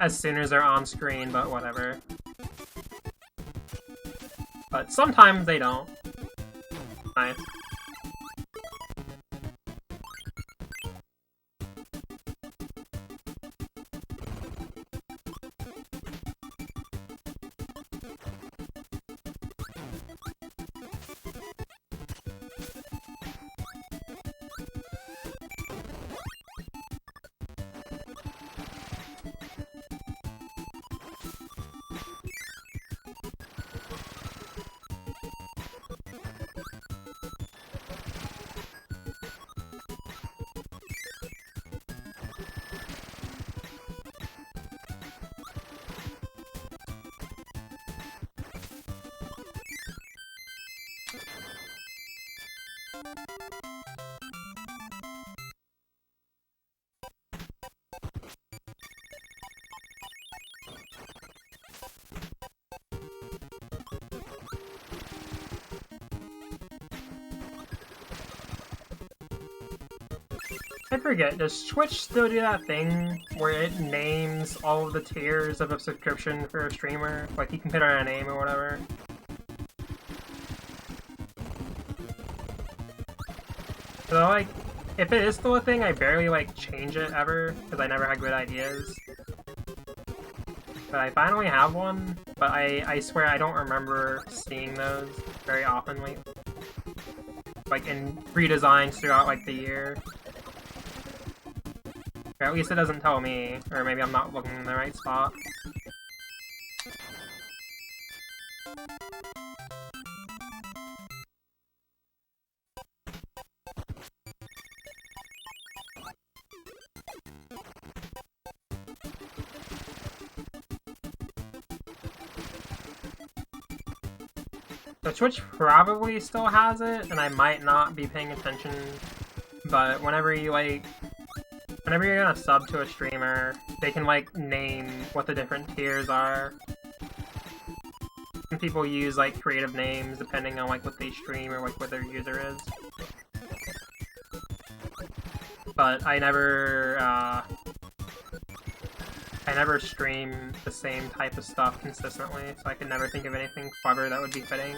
as soon as they're on screen, but whatever. But sometimes they don't. Nice. I forget, does Twitch still do that thing where it names all of the tiers of a subscription for a streamer? Like, you can put on a name or whatever. So, like, if it is still a thing, I barely, like, change it ever, because I never had good ideas. But I finally have one, but I swear I don't remember seeing those very often, like in redesigns throughout, like, the year. Or at least it doesn't tell me, or maybe I'm not looking in the right spot. So Twitch probably still has it, and I might not be paying attention, but whenever you're gonna sub to a streamer, they can, like, name what the different tiers are. Some people use, like, creative names depending on, like, what they stream or, like, what their user is. But I never stream the same type of stuff consistently, so I could never think of anything clever that would be fitting.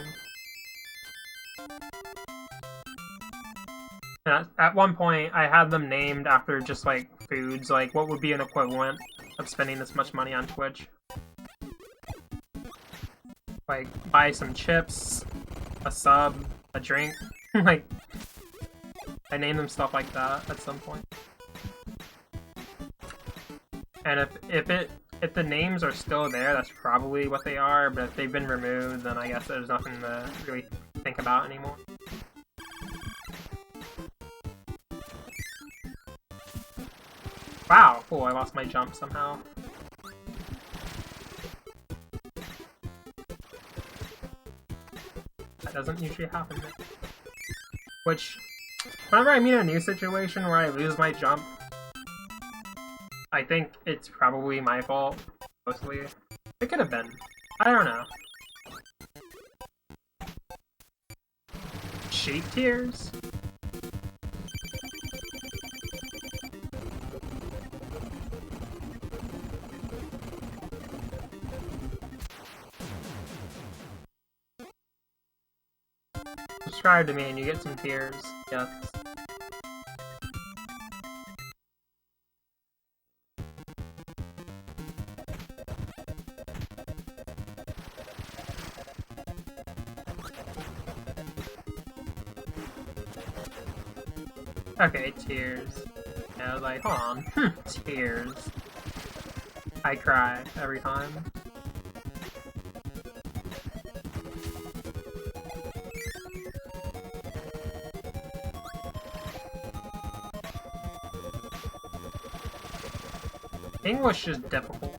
And at one point, I had them named after just, like, foods, like, what would be an equivalent of spending this much money on Twitch? Like, buy some chips, a sub, a drink, like, I named them stuff like that at some point. And if the names are still there, that's probably what they are, but if they've been removed, then I guess there's nothing to really think about anymore. Wow, cool, I lost my jump somehow. That doesn't usually happen. Which, whenever I'm in a new situation where I lose my jump, I think it's probably my fault, mostly. It could have been. I don't know. Sheep tears? Subscribe to me and you get some tears. Yes. Okay, tears. And I was like, hold on. Tears. I cry every time. English is difficult.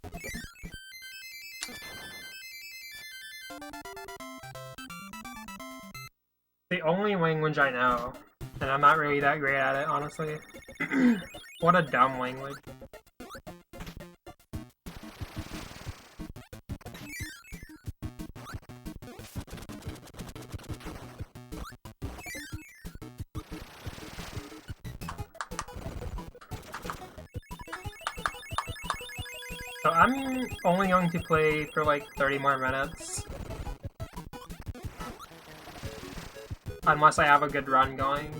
The only language I know, and I'm not really that great at it, honestly. What a dumb language. So I'm only going to play for like 30 more minutes. Unless I have a good run going.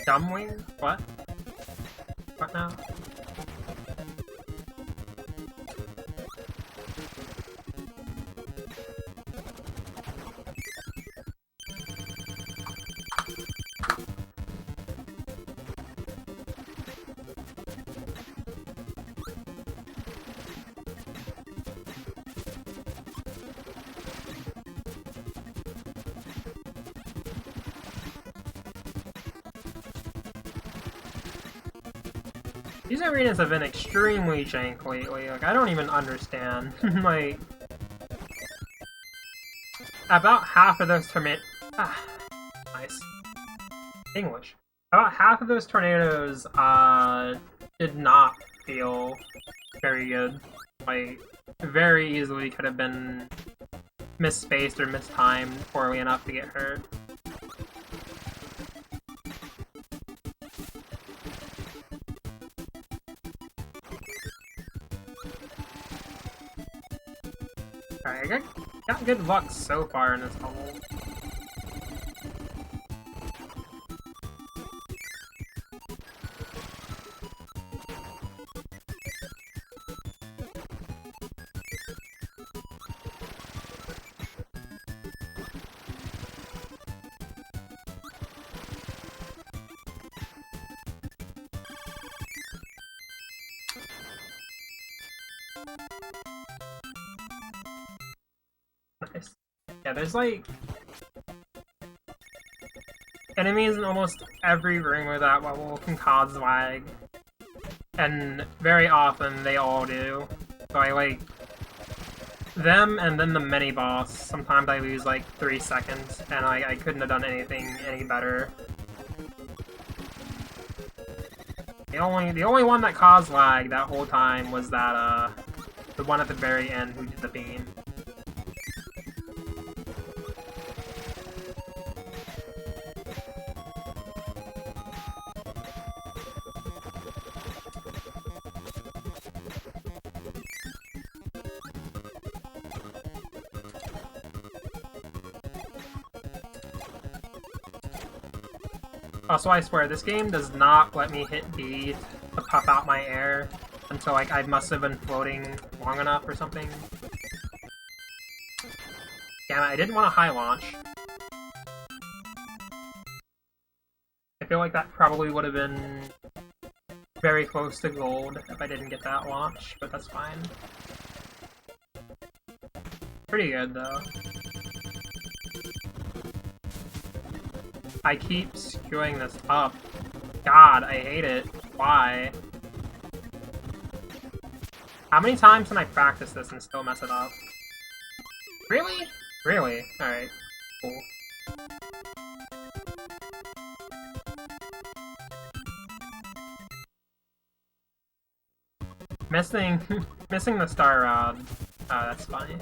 Dumbwing? What? What now? These arenas have been extremely jank lately, like, I don't even understand. Like, about half of those nice. English. About half of those tornadoes, did not feel very good. Like, very easily could have been misspaced or mistimed poorly enough to get hurt. Alright, I got good luck so far in this level. Nice. Yeah, there's like enemies in almost every room where that level can cause lag, and very often they all do. So I like them, and then the mini boss. Sometimes I lose like 3 seconds, and I couldn't have done anything any better. The only one that caused lag that whole time was that the one at the very end who did the beam. Also, I swear, this game does not let me hit B to pop out my air until, like, I must have been floating long enough or something. Damn it, I didn't want a high launch. I feel like that probably would have been very close to gold if I didn't get that launch, but that's fine. Pretty good, though. I keep screwing this up. God, I hate it. Why? How many times can I practice this and still mess it up? Really? Really? Alright. Cool. Missing the star rod. Oh, that's funny.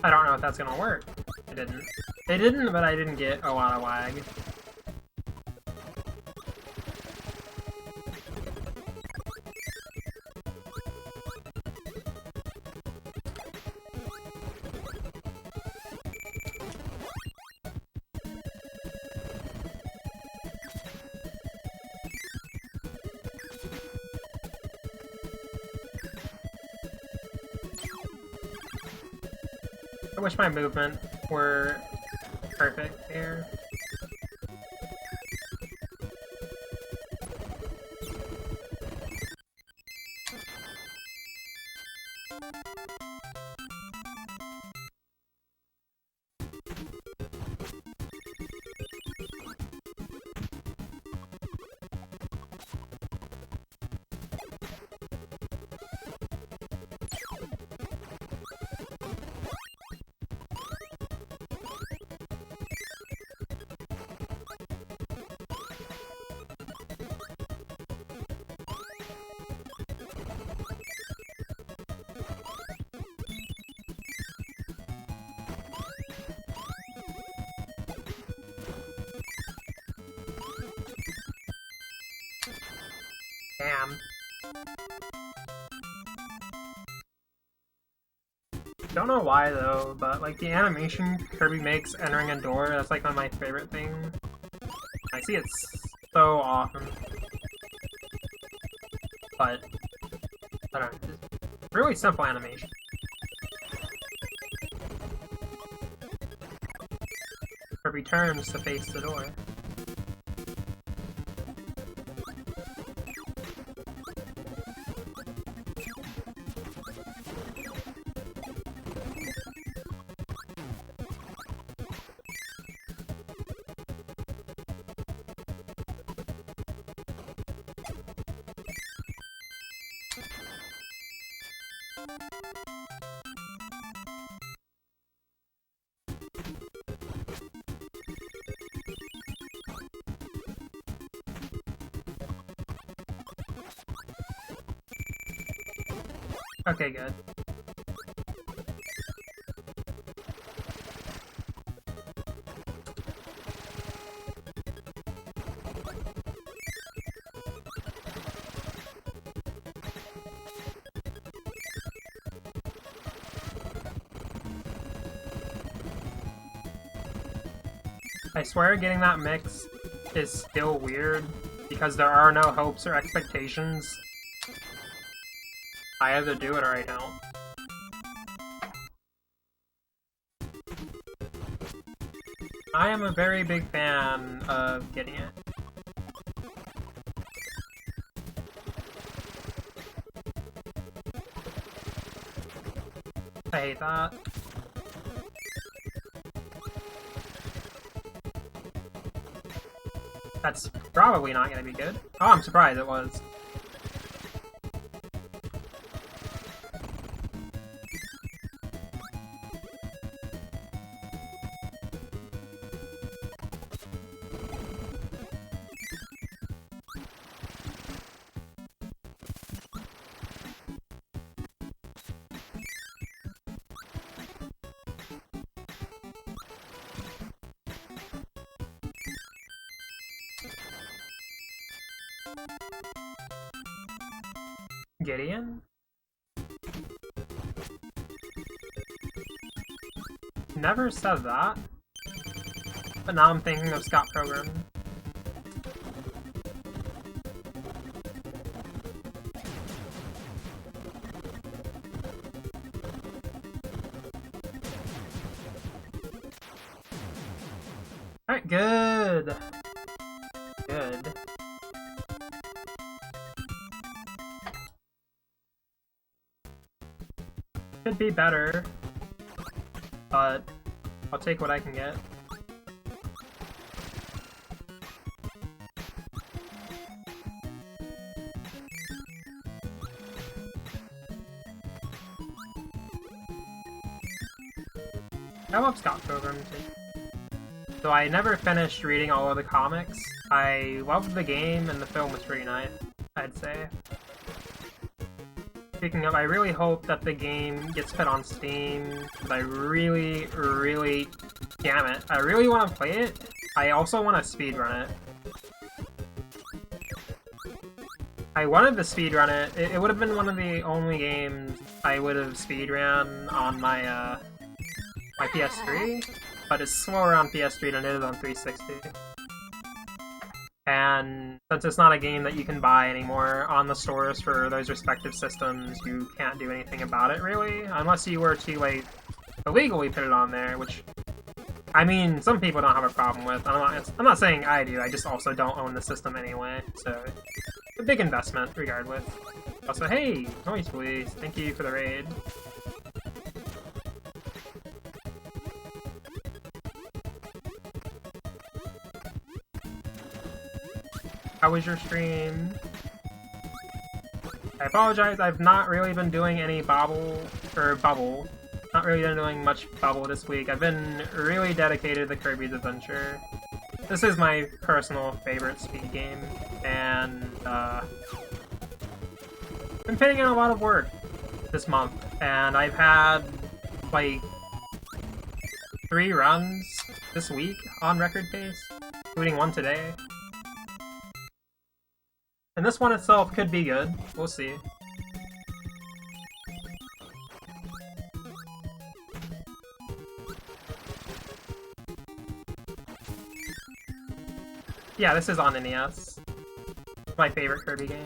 I don't know if that's gonna work. It didn't. They didn't, but I didn't get a lot of lag. I wish my movement were perfect here. Damn. Don't know why though, but like the animation Kirby makes entering a door, that's like one of my favorite things. I see it so often. But I don't know, it's really simple animation. Kirby turns to face the door. Okay, good. I swear getting that mix is still weird, because there are no hopes or expectations. I either do it or I don't. I am a very big fan of getting it. I hate that. That's probably not gonna be good. Oh, I'm surprised it was. Gideon? Never said that. But now I'm thinking of Scott Pilgrim. Alright, good. Good. Could be better, but I'll take what I can get. I love Scott Pilgrim too. So I never finished reading all of the comics. I loved the game and the film was pretty nice, I'd say. Speaking of, I really hope that the game gets put on Steam, because I really, really Damn it. I really want to play it. I also want to speedrun it. I wanted to speedrun it. It would have been one of the only games I would have speedrun on my my PS3, but it's slower on PS3 than it is on 360. And since it's not a game that you can buy anymore on the stores for those respective systems, you can't do anything about it, really, unless you were to, like, illegally put it on there, which, I mean, some people don't have a problem with. I'm not saying I do, I just also don't own the system anyway, so a big investment, regardless. Also, hey, Noise Police, thank you for the raid. How was your stream? I apologize, I've not really been doing any bubble. Not really been doing much bubble this week. I've been really dedicated to Kirby's Adventure. This is my personal favorite speed game, and been putting in a lot of work this month, and I've had like 3 runs this week on record pace, including one today. And this one itself could be good. We'll see. Yeah, this is on NES. My favorite Kirby game.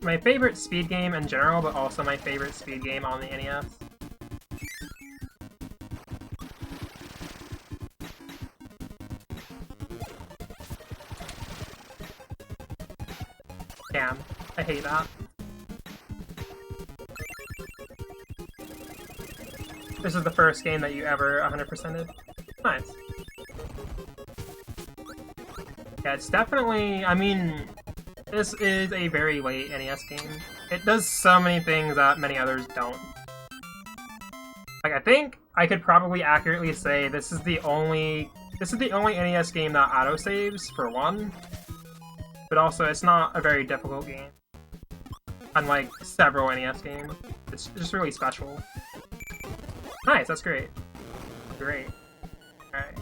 My favorite speed game in general, but also my favorite speed game on the NES. Damn, I hate that. This is the first game that you ever 100%ed? Nice. Yeah, it's definitely, I mean, this is a very late NES game. It does so many things that many others don't. Like, I think I could probably accurately say this is the only NES game that autosaves, for one. But also, it's not a very difficult game. Unlike several NES games. It's just really special. Nice, that's great. Great. Alright.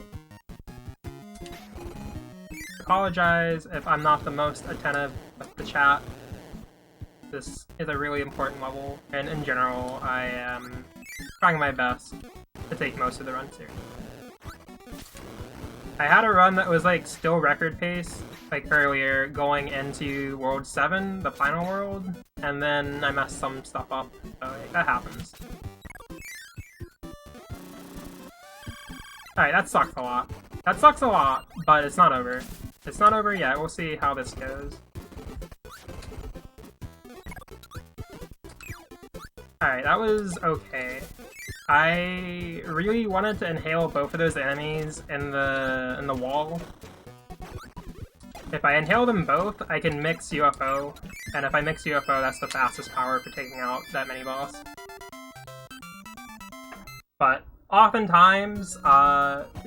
Apologize if I'm not the most attentive with the chat. This is a really important level, and in general, I am trying my best to take most of the runs here. I had a run that was like still record pace, like earlier, going into World 7, the final world, and then I messed some stuff up, so that happens. Alright, that sucks a lot. That sucks a lot, but it's not over. It's not over yet, we'll see how this goes. Alright, that was okay. I really wanted to inhale both of those enemies in the wall. If I inhale them both, I can mix UFO, and if I mix UFO, that's the fastest power for taking out that mini-boss. But oftentimes,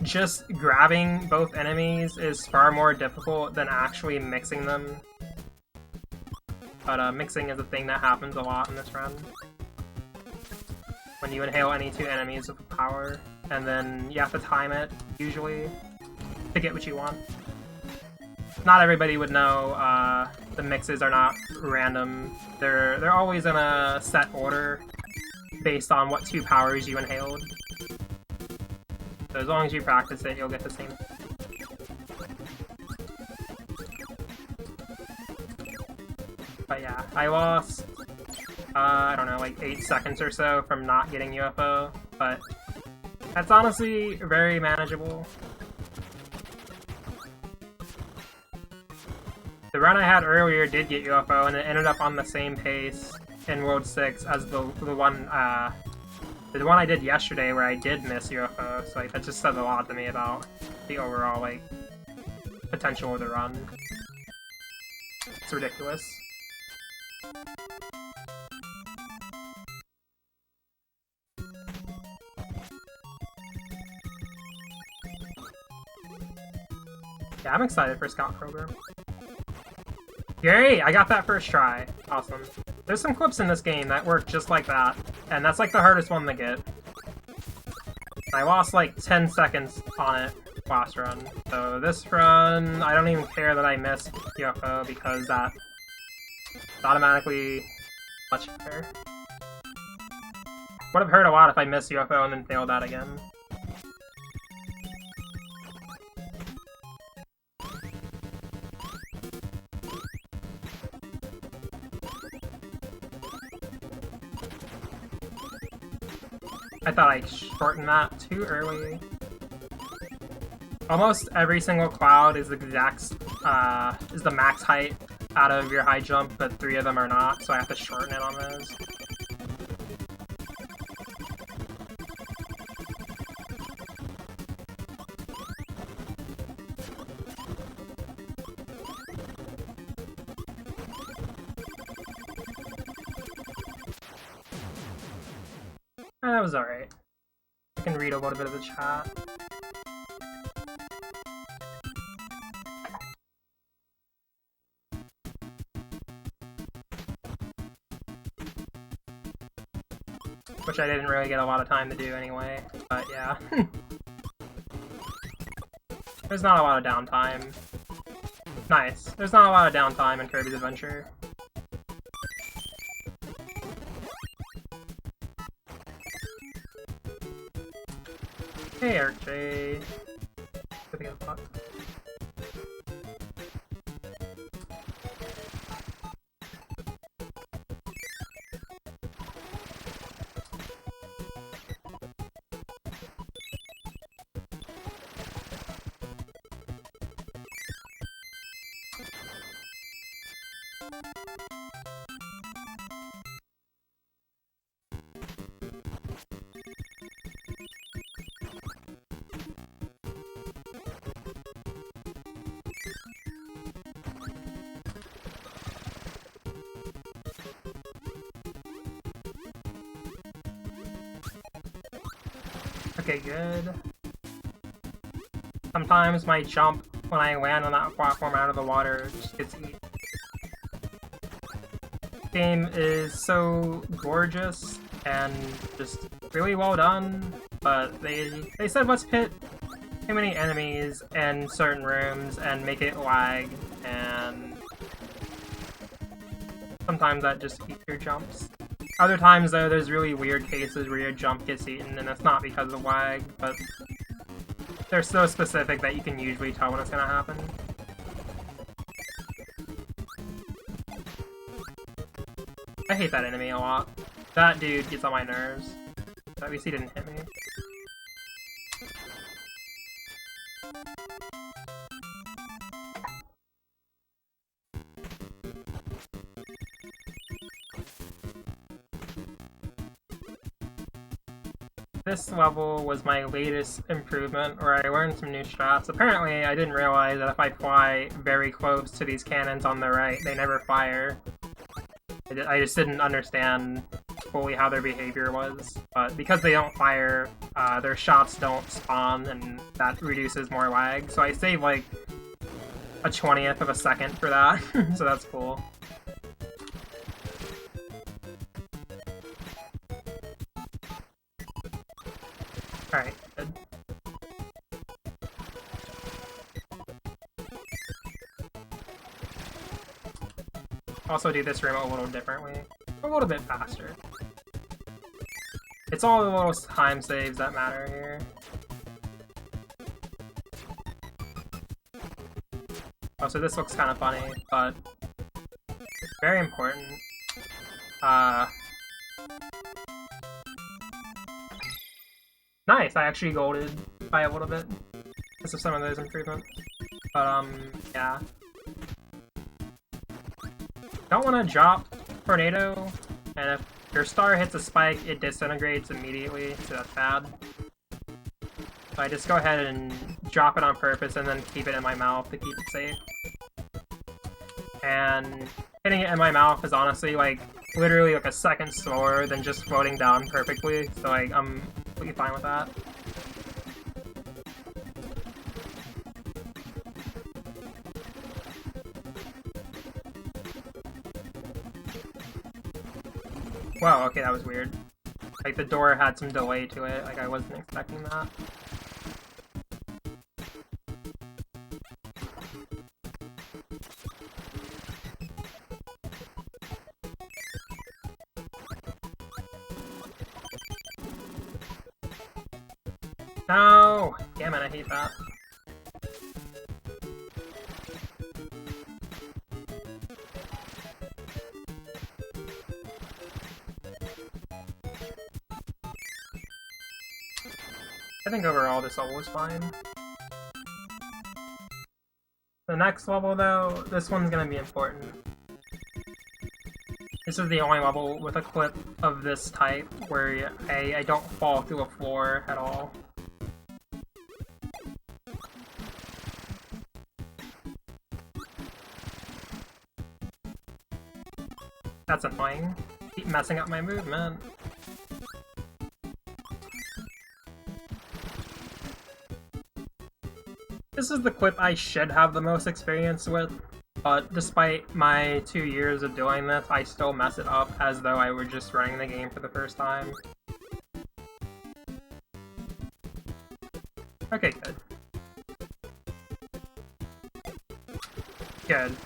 just grabbing both enemies is far more difficult than actually mixing them. But mixing is a thing that happens a lot in this run. When you inhale any 2 enemies with power, and then you have to time it, usually, to get what you want. Not everybody would know the mixes are not random. They're always in a set order based on what 2 powers you inhaled. So as long as you practice it, you'll get the same. But yeah, I lost, I don't know, like 8 seconds or so from not getting UFO, but that's honestly very manageable. The run I had earlier did get UFO, and it ended up on the same pace in World 6 as the one I did yesterday where I did miss UFO, so like, that just says a lot to me about the overall, like, potential of the run. It's ridiculous. Yeah, I'm excited for Scout Program. Yay! I got that first try. Awesome. There's some clips in this game that work just like that, and that's like the hardest one to get. I lost like 10 seconds on it last run. So this run, I don't even care that I missed UFO because that's automatically much better. Would have hurt a lot if I missed UFO and then failed that again. I thought I shortened that too early. Almost every single cloud is the exact, is the max height out of your high jump, but 3 of them are not, so I have to shorten it on those. That was alright. I can read a little bit of the chat. Which I didn't really get a lot of time to do anyway, but yeah. There's not a lot of downtime. Nice. There's not a lot of downtime in Kirby's Adventure. Hey, Eric J. Good to get a pot. Okay, good. Sometimes my jump when I land on that platform out of the water just gets eaten. This game is so gorgeous and just really well done, but they said let's pit too many enemies in certain rooms and make it lag, and sometimes that just eats your jumps. Other times, though, there's really weird cases where your jump gets eaten, and it's not because of lag, but they're so specific that you can usually tell when it's gonna happen. I hate that enemy a lot. That dude gets on my nerves. At least he didn't hit me. This level was my latest improvement, where I learned some new strats. Apparently, I didn't realize that if I fly very close to these cannons on the right, they never fire. I just didn't understand fully how their behavior was. But because they don't fire, their shots don't spawn, and that reduces more lag. So I saved like a 20th of a second for that, so that's cool. Alright, good. Also do this room a little differently. A little bit faster. It's all the little time saves that matter here. Oh, so this looks kind of funny, but very important. Nice, I actually golded by a little bit because of some of those improvements. But, yeah. Don't want to drop Tornado, and if your star hits a spike, it disintegrates immediately, so that's bad. So I just go ahead and drop it on purpose and then keep it in my mouth to keep it safe. And hitting it in my mouth is honestly, like, literally like a second slower than just floating down perfectly, so like, I'm completely fine with that. Wow, okay, that was weird. Like, the door had some delay to it, like, I wasn't expecting that. No! Damn it, I hate that. I think overall this level was fine. The next level, though, this one's gonna be important. This is the only level with a clip of this type where I don't fall through a floor at all. That's annoying. Keep messing up my movement. This is the clip I should have the most experience with, but despite my 2 years of doing this, I still mess it up as though I were just running the game for the first time. Okay, good. Good.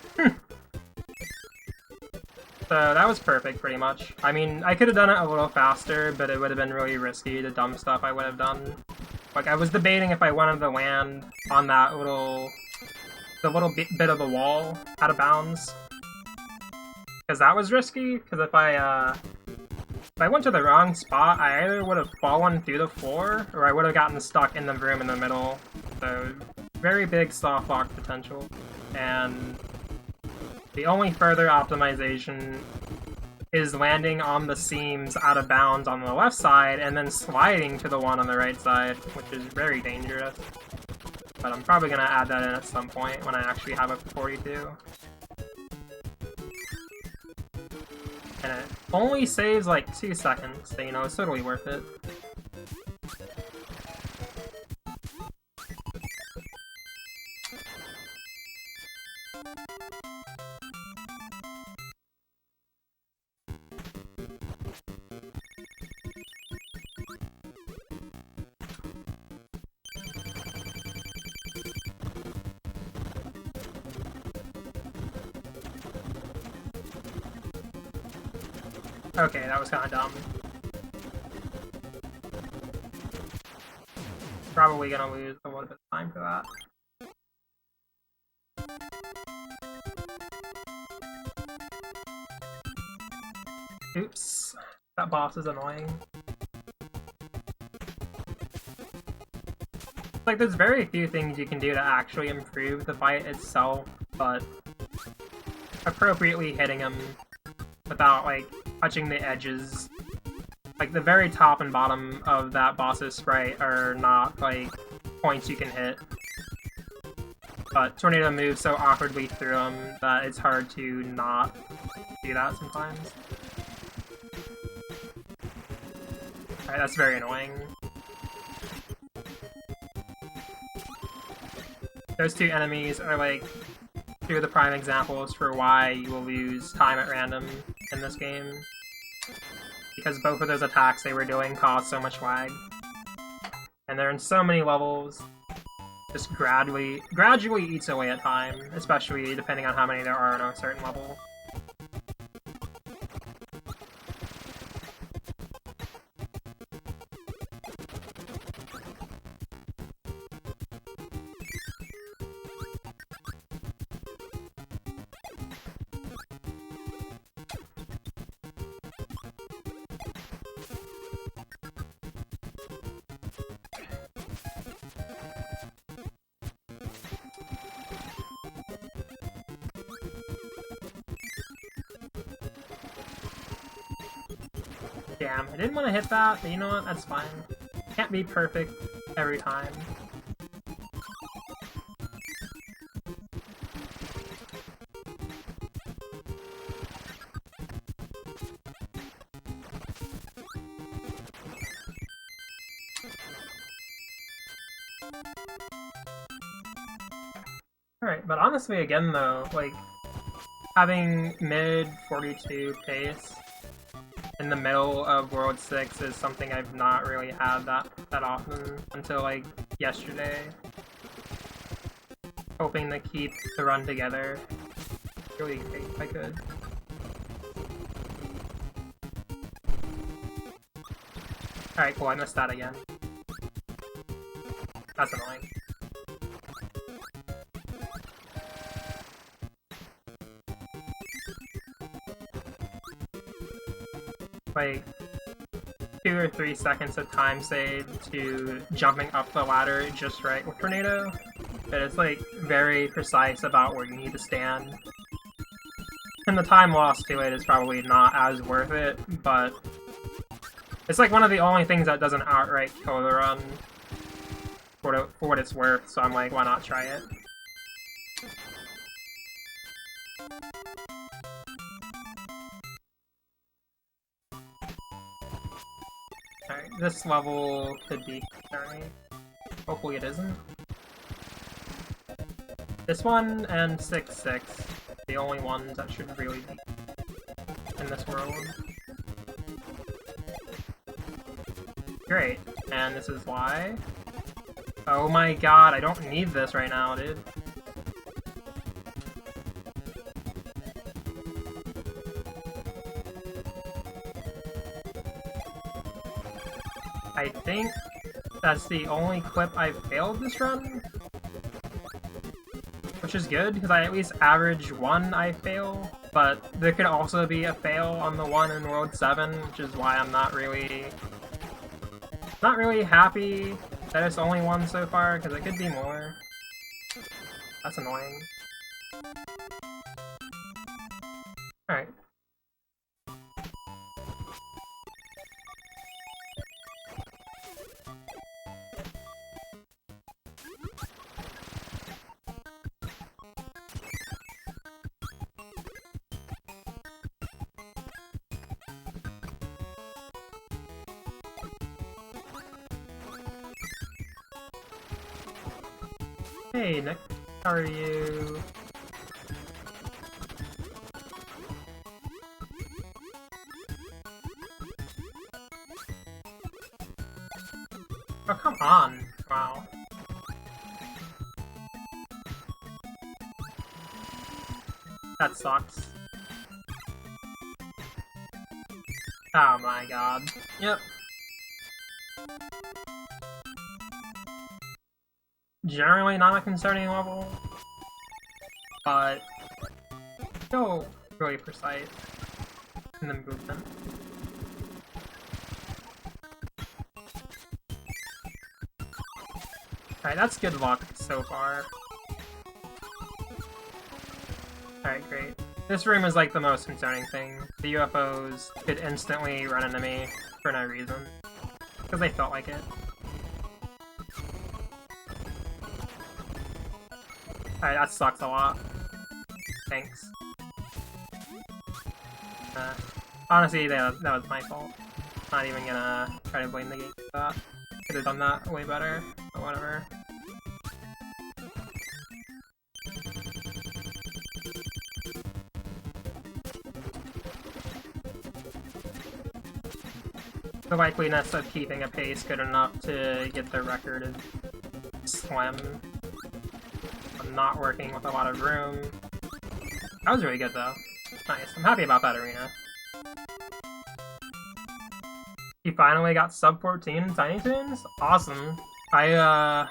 So that was perfect, pretty much. I mean, I could have done it a little faster, but it would have been really risky, the dumb stuff I would have done. Like, I was debating if I wanted to land on that little bit of the wall out of bounds. Because that was risky, because if I went to the wrong spot, I either would have fallen through the floor, or I would have gotten stuck in the room in the middle. So, very big soft lock potential. And the only further optimization is landing on the seams out of bounds on the left side and then sliding to the one on the right side, which is very dangerous. But I'm probably going to add that in at some point when I actually have a 42. And it only saves like 2 seconds, so you know, it's totally worth it. Okay, that was kind of dumb. Probably gonna lose a little bit of time for that. Oops. That boss is annoying. Like, there's very few things you can do to actually improve the fight itself, but appropriately hitting him without, like, touching the edges. Like, the very top and bottom of that boss's sprite are not, like, points you can hit. But Tornado moves so awkwardly through them that it's hard to not do that sometimes. Alright, that's very annoying. Those two enemies are, like, two of the prime examples for why you will lose time at random in this game. Because both of those attacks they were doing caused so much lag. And they're in so many levels, just gradually eats away at time, especially depending on how many there are on a certain level. Damn, I didn't want to hit that, but you know what? That's fine. Can't be perfect every time. Alright, but honestly, again though, like, having mid 42 pace in the middle of World 6 is something I've not really had that often until like yesterday. Hoping to keep the run together. Really great if I could. Alright, cool, I missed that again. That's annoying. Like 2 or 3 seconds of time saved to jumping up the ladder just right with Tornado. But it's like very precise about where you need to stand. And the time lost to it is probably not as worth it, but it's like one of the only things that doesn't outright kill the run for what it's worth, so I'm like, why not try it? Alright, this level could be concerning. Hopefully it isn't. This one and 6-6, the only ones that should really be in this world. Great, and this is why. Oh my god, I don't need this right now, dude. I think that's the only clip I've failed this run. Which is good, because I at least average 1 I fail, but there could also be a fail on the one in World 7, which is why I'm not really happy that it's only 1 so far, because it could be more. That's annoying. Alright. Hey, Nick. How are you? Oh, come on. Wow. That sucks. Oh my god. Yep. Generally not a concerning level, but still really precise in the movement. Alright, that's good luck so far. Alright, great. This room is like the most concerning thing. The UFOs could instantly run into me for no reason, because they felt like it. Alright, that sucks a lot. Thanks. Honestly, that was my fault. Not even gonna try to blame the game for that. Could have done that way better, but whatever. The likeliness of keeping a pace good enough to get the record is slim. Not working with a lot of room. That was really good though. Nice. I'm happy about that arena. You finally got sub 14 in Tiny Toons? Awesome. I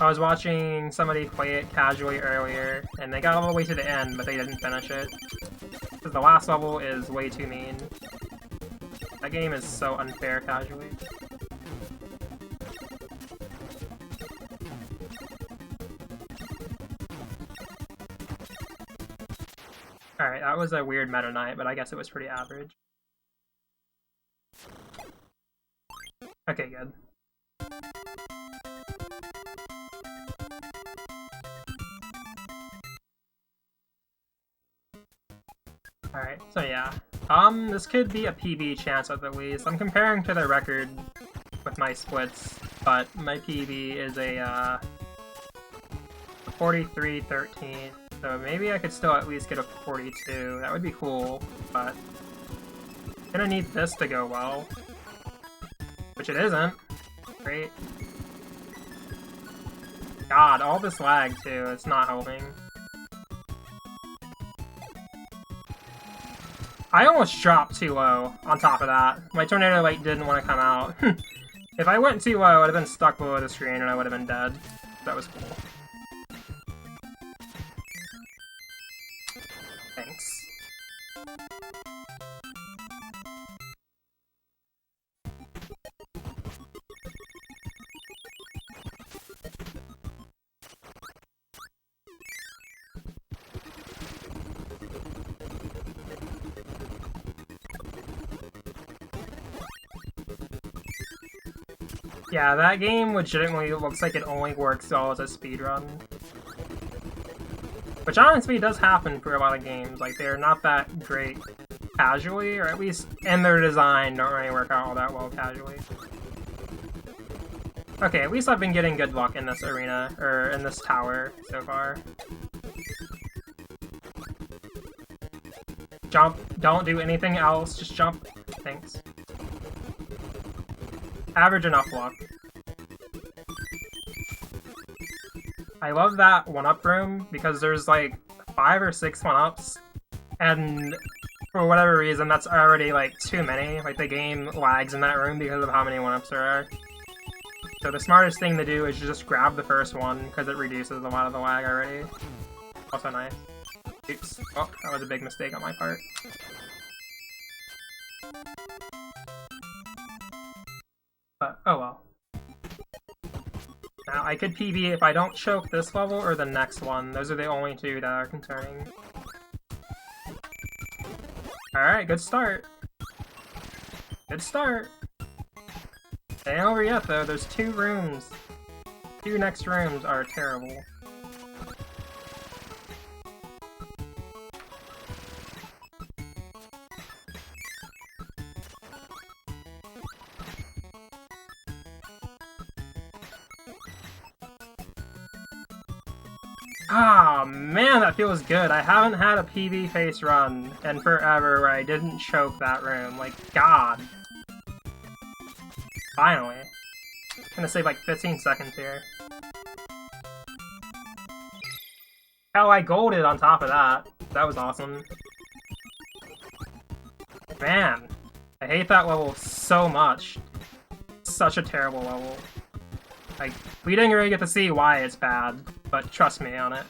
was watching somebody play it casually earlier, and they got all the way to the end, but they didn't finish it. Because the last level is way too mean. That game is so unfair casually. Alright, that was a weird Meta Knight, but I guess it was pretty average. Okay, good. Alright, so yeah. This could be a PB chance at the least. I'm comparing to the record with my splits, but my PB is a 43-13. So maybe I could still at least get a 42. That would be cool, but Gonna need this to go well. Which it isn't. Great. God, all this lag too, it's not helping. I almost dropped too low on top of that. My tornado light didn't want to come out. If I went too low, I would have been stuck below the screen and I would have been dead. That was cool. Thanks. Yeah, that game legitimately looks like it only works well as a speedrun. Which honestly does happen for a lot of games, like they're not that great casually, or at least in their design don't really work out all that well casually. Okay, at least I've been getting good luck in this arena, or in this tower so far. Jump, don't do anything else, just jump. Thanks. Average enough luck. I love that 1-up room because there's like 5 or 6 1-ups, and for whatever reason that's already like too many. Like the game lags in that room because of how many 1-ups there are. So the smartest thing to do is just grab the first one because it reduces a lot of the lag already. Also nice. Oops. Oh, that was a big mistake on my part. But, oh well. Now, I could PB if I don't choke this level or the next one. Those are the only two that are concerning. Alright, good start. Good start. It ain't over yet, though. There's 2 rooms. 2 next rooms are terrible. Ah, man, that feels good. I haven't had a PB face run in forever where I didn't choke that room. Like, God. Finally. I'm gonna save like 15 seconds here. Hell, I golded on top of that. That was awesome. Man, I hate that level so much. Such a terrible level. Like, we didn't really get to see why it's bad, but trust me on it.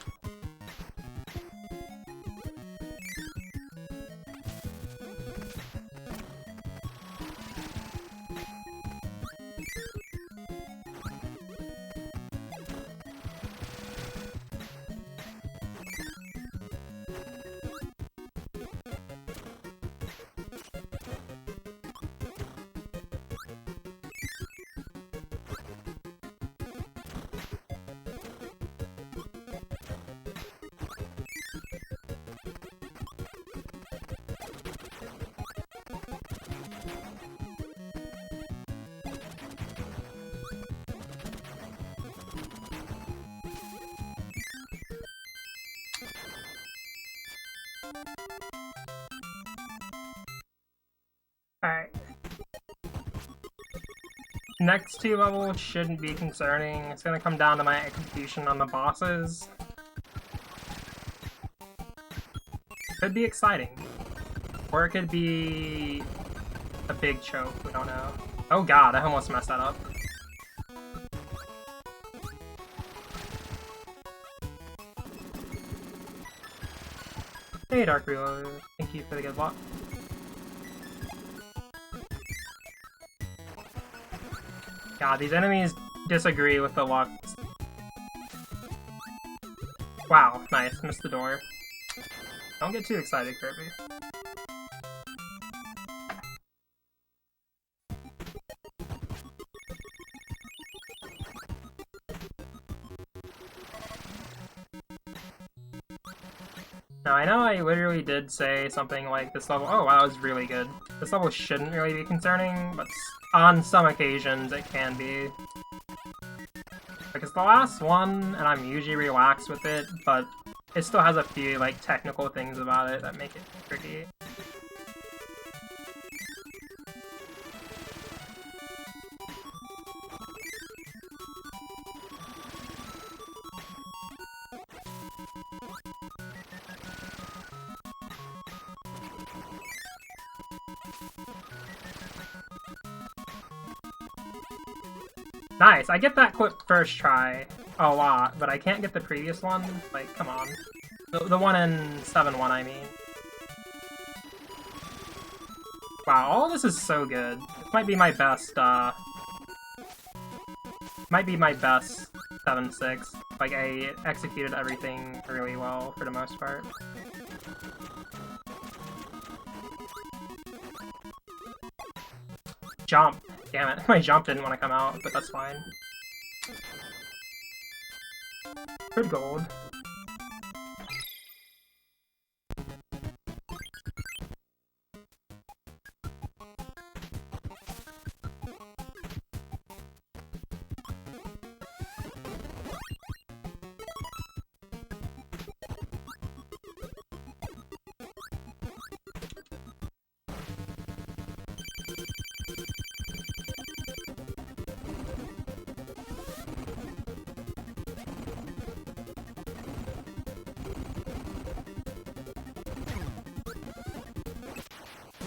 Alright. Next 2 levels shouldn't be concerning. It's gonna come down to my execution on the bosses. Could be exciting. Or it could be a big choke, we don't know. Oh god, I almost messed that up. Hey Dark Reload, thank you for the good luck. God, these enemies disagree with the luck. Wow, nice, missed the door. Don't get too excited, Kirby. Now, I know I literally did say something like this level, oh wow, that was really good. This level shouldn't really be concerning, but on some occasions it can be. Like, it's the last one, and I'm usually relaxed with it, but it still has a few, like, technical things about it that make it tricky. Nice, I get that clip first try a lot, but I can't get the previous one? Like, come on. The one in 7-1, I mean. Wow, all this is so good. This might be my best, might be my best 7-6. Like, I executed everything really well, for the most part. Jump. Damn it, my jump didn't want to come out, but that's fine. Good gold.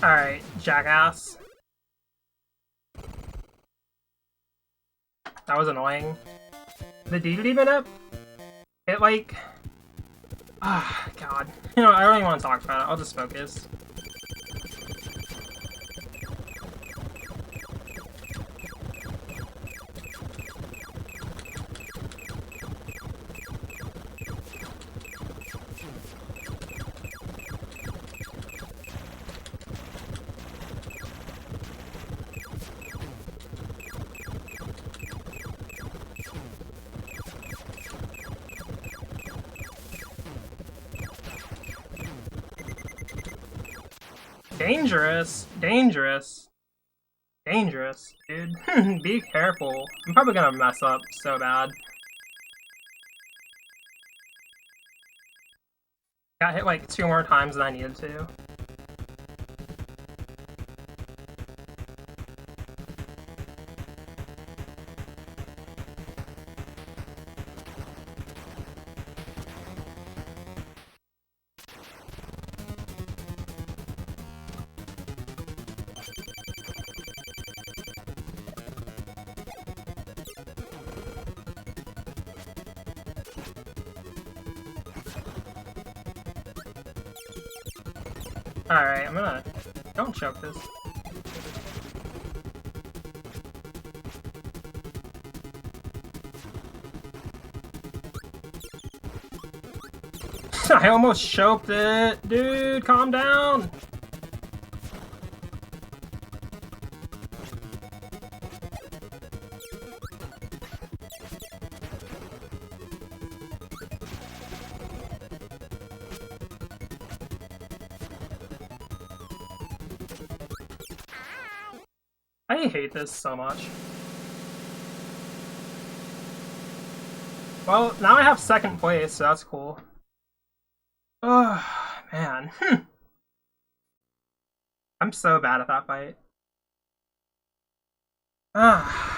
Alright, jackass. That was annoying. The DDD minute? It like... Ah, God. You know, I don't even want to talk about it. I'll just focus. Dangerous. Dangerous. Dangerous, dude. Be careful. I'm probably gonna mess up so bad. Got hit like 2 more times than I needed to. Alright, I'm gonna... Don't choke this. I almost choked it! Dude, calm down! I hate this so much. Well, now I have 2nd place, so that's cool. Oh, man. I'm so bad at that fight. Ah.